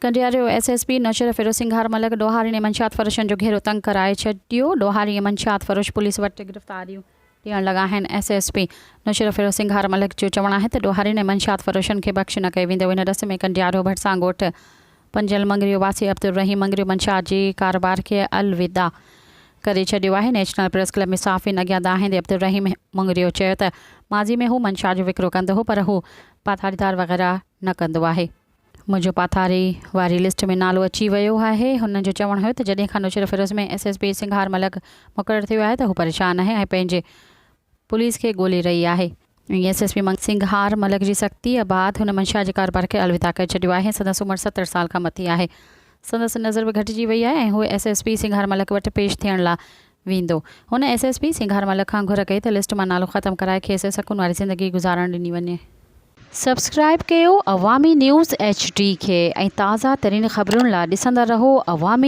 Kandiaro SSP नौशर Firoz Singhar मलक ॾोहारी ने मंशियात फ़रोशनि जो घेरो तंग कराए छॾियो। ॾोहारी मंशियात फ़रोश पुलिस वटि गिरफ़्तारियूं ॾियण लॻा आहिनि। SSP नौशर फिरोज सिंघार मलक जो चवणु आहे त ॾोहारी ने मंशियात फ़रोशनि खे बख़्श न कयो वेंदो। इन रस में कंडियारो भटसां ॻोठ पंजल मंगरियो वासी अब्दुल रहीम मंगरियो मंशियात जे कारोबार खे अलविदा करे छॾियो आहे। नेशनल प्रेस क्लब में सहाफ़िन अॻियां दाहिंदे अब्दुल रहीम मंगरियो चयो त माज़ी में हू मंशियात जो विकिरो कंदो हो, पर हू पाथारीदार वग़ैरह न कंदो आहे। मुंहिंजो पाथारी वारी लिस्ट में नालो अची वियो आहे। हुन जो चवणु हुयो त जॾहिं खां नौशर फिरोज़ में SSP सिंघार मलक मुक़ररु थियो आहे त हू परेशान आहे ऐं पंहिंजे पुलिस खे ॻोल्हे रही आहे। SSP सिंघार मलक जी सख़्तीअ बाद हुन मंशियात जे कारोबार खे अलविदा करे छॾियो आहे। संदसि उमिरि 70 साल खां मथे आहे। संदसि नज़र बि घटिजी वई आहे ऐं हू SSP सिंघार मलक वटि पेश थियण लाइ वेंदो। हुन SSP सिंघार मलक खां घुर कई त लिस्ट मां नालो ख़तमु कराए खेसि सकून वारी ज़िंदगी गुज़ारण ॾिनी वञे। सब्सक्राइब कयो अवामी न्यूज़ HD खे ऐं ताज़ा तरीन ख़बरुनि लाइ ॾिसंदा रहो अवामी